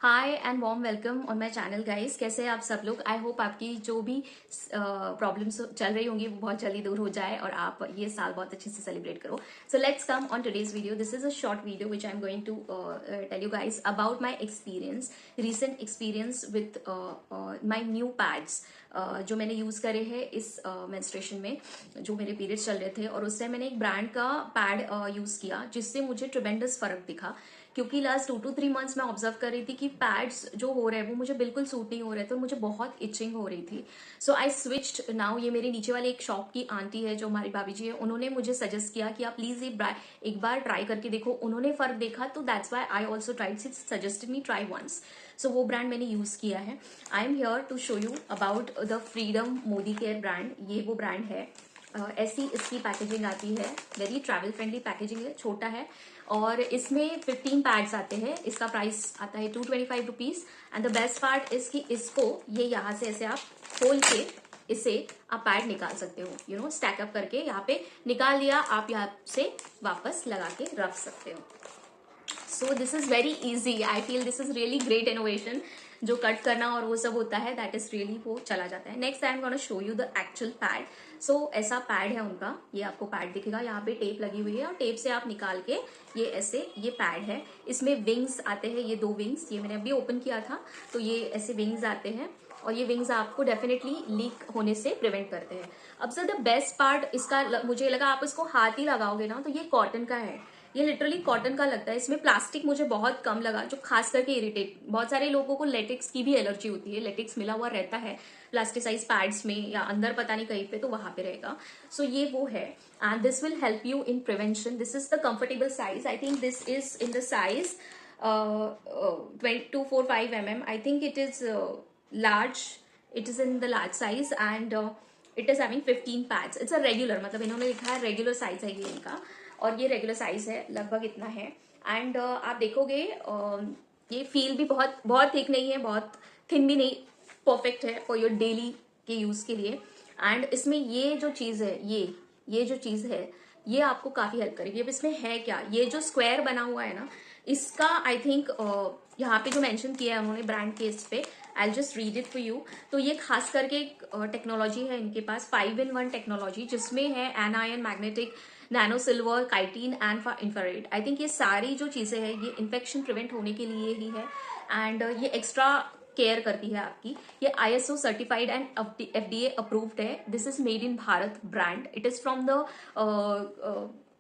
Hi and warm welcome on my channel guys. कैसे हैं आप सब लोग। आई होप आपकी जो भी प्रॉब्लम्स चल रही होंगी वो बहुत जल्दी दूर हो जाए और आप ये साल बहुत अच्छे से सेलिब्रेट करो। So let's come on today's video. This is a short video which I am going to tell you guys about my experience, recent experience with my new pads जो मैंने यूज करे हैं इस मेंस्ट्रुएशन में, जो मेरे periods चल रहे थे। और उससे मैंने एक ब्रांड का पैड यूज किया जिससे मुझे ट्रिमेंडस फर्क दिखा, क्योंकि लास्ट 2 to 3 मंथ्स मैं ऑब्जर्व कर रही थी कि पैड्स जो हो रहे हैं वो मुझे बिल्कुल सूट नहीं हो रहे थे और मुझे बहुत इचिंग हो रही थी। सो आई स्विच्ड नाउ। ये मेरे नीचे वाले एक शॉप की आंटी है जो हमारी भाभी जी है, उन्होंने मुझे सजेस्ट किया कि आप प्लीज ये एक बार ट्राई करके देखो। उन्होंने फर्क देखा तो that's why I also tried, suggested me try once. So वो ब्रांड मैंने यूज किया है। I am here to show you about the freedom Modi care brand. ये वो ब्रांड है। ऐसी इसकी पैकेजिंग आती है, वेरी ट्रैवल फ्रेंडली पैकेजिंग है, छोटा है और इसमें 15 पैड्स आते हैं। इसका प्राइस आता है 225 rupees. And the best part is कि इसको ये यहाँ से ऐसे आप खोल के इसे आप पैड निकाल सकते हो, यू नो, स्टैक अप करके यहाँ पे निकाल दिया, आप यहाँ से वापस लगा के रख सकते हो। सो this is very easy. I feel this is really great innovation. जो कट करना और वो सब होता है दैट इज रियली वो चला जाता है। Next I am gonna show you the actual pad. So ऐसा पैड है उनका, ये आपको पैड दिखेगा, यहाँ पे टेप लगी हुई है और टेप से आप निकाल के ये ऐसे, ये पैड है। इसमें विंग्स आते हैं, ये 2 विंग्स, ये मैंने अभी ओपन किया था तो ये ऐसे विंग्स आते हैं और ये विंग्स आपको डेफिनेटली लीक होने से प्रिवेंट करते हैं। अब सर द बेस्ट पार्ट इसका मुझे लगा, आप इसको हाथ ही लगाओगे ना तो ये कॉटन का है, ये लिटरली कॉटन का लगता है। इसमें प्लास्टिक मुझे बहुत कम लगा, जो खास करके इरिटेट, बहुत सारे लोगों को लेटेक्स की भी एलर्जी होती है, लेटेक्स मिला हुआ रहता है प्लास्टिसाइज पैड्स में या अंदर पता नहीं कहीं पे, तो वहां पे रहेगा। सो ये वो है and this will help you in prevention. This is the comfortable size. I think this is in the size 245 mm. I think it is large. It is in the large size and it is having 15 pads. It's a regular, मतलब इन्होंने लिखा है regular size है ये इनका, और ये regular size है, लगभग इतना है। एंड आप देखोगे ये फील भी बहुत बहुत थिक नहीं है, बहुत थिन भी नहीं, परफेक्ट है फॉर योर डेली के यूज के लिए। एंड इसमें ये जो चीज है, ये जो चीज है ये आपको काफी हेल्प करेगी। अब इसमें है क्या, ये जो स्क्वायर बना हुआ है ना, इसका आई थिंक यहाँ पे जो मेंशन किया है उन्होंने ब्रांड के इस पे, I just read it for you. तो ये खास करके एक टेक्नोलॉजी है इनके पास, 5-in-1 टेक्नोलॉजी, जिसमें है anion, magnetic, nano silver, chitin and infrared. I think ये सारी जो चीजें हैं ये इन्फेक्शन प्रिवेंट होने के लिए ही है एंड ये एक्स्ट्रा केयर करती है आपकी। ये ISO certified and FDA approved है। This is made in Bharat brand. It is from the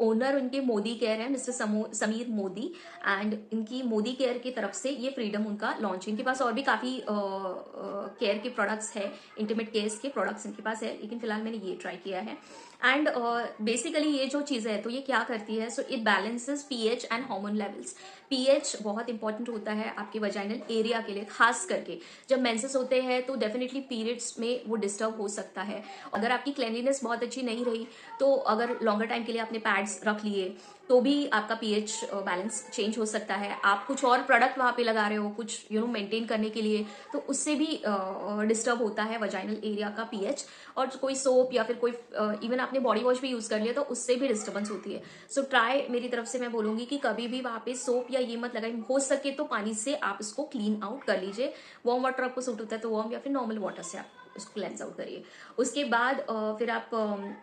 owner, उनके मोदी केयर है, मिस्टर समीर मोदी, एंड इनकी मोदी केयर की तरफ से ये फ्रीडम उनका लॉन्च। इनके पास और भी काफी केयर के प्रोडक्ट्स है, इंटीमेट केयर के प्रोडक्ट्स इनके पास है, लेकिन फिलहाल मैंने ये ट्राई किया है। एंड बेसिकली ये जो चीज है तो ये क्या करती है, so it balances pH and hormone levels. pH बहुत इंपॉर्टेंट होता है आपके वजाइनल एरिया के लिए, खास करके जब मेंसेस होते हैं तो डेफिनेटली पीरियड्स में वो डिस्टर्ब हो सकता है। अगर आपकी क्लेanलीनेस बहुत अच्छी नहीं रही तो अगर लॉन्गर टाइम के लिए आपने पैड्स रख लिए तो भी आपका pH बैलेंस चेंज हो सकता है। आप कुछ और प्रोडक्ट वहां पे लगा रहे हो कुछ मेंटेन करने के लिए, तो उससे भी डिस्टर्ब होता है वजाइनल एरिया का pH। और कोई सोप या फिर कोई इवन आपने बॉडी वॉश भी यूज कर लिया तो उससे भी डिस्टर्बेंस होती है। सो ट्राई, मेरी तरफ से मैं बोलूंगी कि कभी भी वहां पे सोप या ये मत लगाए, हो सके तो पानी से आप इसको क्लीन आउट कर लीजिए। वार्म वाटर आपको सूट होता है तो वार्म, या फिर नॉर्मल वाटर से आप उसको क्लेंस आउट करिए। उसके बाद फिर आप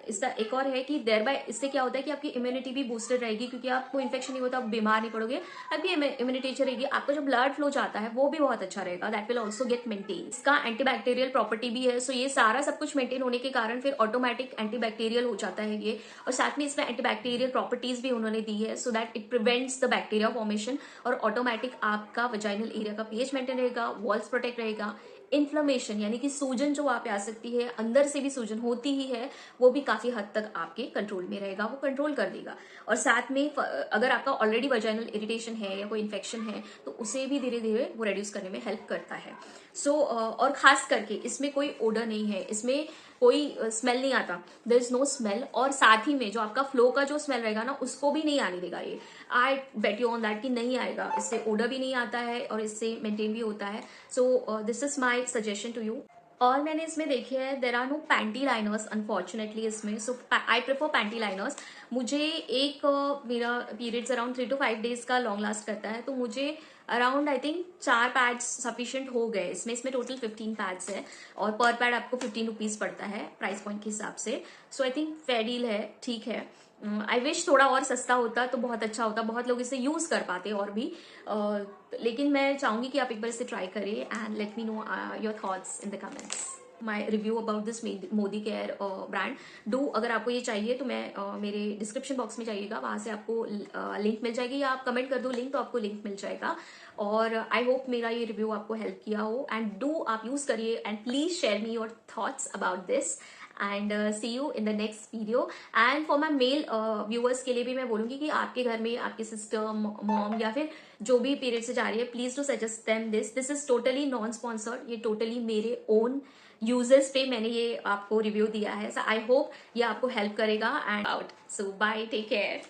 इसका एक और है कि देयर बाय इससे क्या होता है कि आपकी इम्यूनिटी भी बूस्टेड रहेगी, क्योंकि आपको इन्फेक्शन नहीं होता, आप बीमार नहीं पड़ोगे, आपकी इम्यूनिटी अच्छी रहेगी, आपका जो ब्लड फ्लो जाता है वो भी बहुत अच्छा रहेगा, that will also get maintain. इसका एंटीबैक्टीरियल प्रॉपर्टी भी है। सो ये सारा सब कुछ मेंटेन होने के कारण फिर ऑटोमेटिक एंटीबैक्टीरियल हो जाता है ये, और साथ में इसमें एंटीबैक्टीरियल प्रॉपर्टीज भी उन्होंने दी है, so that it prevents the bacteria formation, और ऑटोमेटिक आपका वजाइनल एरिया का pH मेंटेन रहेगा, वॉल्स प्रोटेक्ट रहेगा। इन्फ्लेमेशन यानी कि सूजन जो वहां पे आ सकती है, अंदर से भी सूजन होती ही है, वो भी काफी हद तक आपके कंट्रोल में रहेगा, वो कंट्रोल कर देगा। और साथ में अगर आपका ऑलरेडी वजाइनल इरिटेशन है या कोई इन्फेक्शन है तो उसे भी धीरे धीरे वो रिड्यूस करने में हेल्प करता है। सो और खास करके इसमें कोई ओडर नहीं है, इसमें कोई स्मेल नहीं आता, देयर इज नो स्मेल। और साथ ही में जो आपका फ्लो का जो स्मेल रहेगा ना उसको भी नहीं आने देगा ये, आई बेट यू ऑन दैट कि नहीं आएगा। इससे ओडर भी नहीं आता है और इससे मेंटेन भी होता है। So this is my suggestion to you. और मैंने इसमें देखे है there are no panty liners unfortunately इसमें, so I prefer panty liners. मुझे एक मेरा पीरियड्स अराउंड 3 to 5 days का लॉन्ग लास्ट करता है, तो मुझे around I think 4 pads sufficient हो गए इसमें टोटल 15 पैड्स है और पर पैड आपको 15 रुपीज पड़ता है प्राइस पॉइंट के हिसाब से। सो आई थिंक फेयर डील है, ठीक है। आई विश थोड़ा और सस्ता होता तो बहुत अच्छा होता, बहुत लोग इसे यूज कर पाते और भी। लेकिन मैं चाहूंगी कि आप एक बार इसे ट्राई करें and let me know your thoughts in the comments. My review about this Modi care brand do. अगर आपको ये चाहिए तो मैं मेरे डिस्क्रिप्शन बॉक्स में जाइएगा, वहां से आपको लिंक मिल जाएगी, या आप कमेंट कर दो लिंक तो आपको लिंक मिल जाएगा। और आई होप मेरा ये रिव्यू आपको हेल्प किया हो एंड डू आप यूज करिए and please share me your thoughts about this and see you in the next video. And for my male viewers के लिए भी मैं बोलूंगी कि आपके घर में आपके सिस्टर, मॉम या फिर जो भी पीरियड से जा रही है, please to suggest them this is totally non sponsored, ये टोटली मेरे ओन यूजर्स पे मैंने ये आपको रिव्यू दिया है। सो आई होप ये आपको हेल्प करेगा and out. So bye, take care.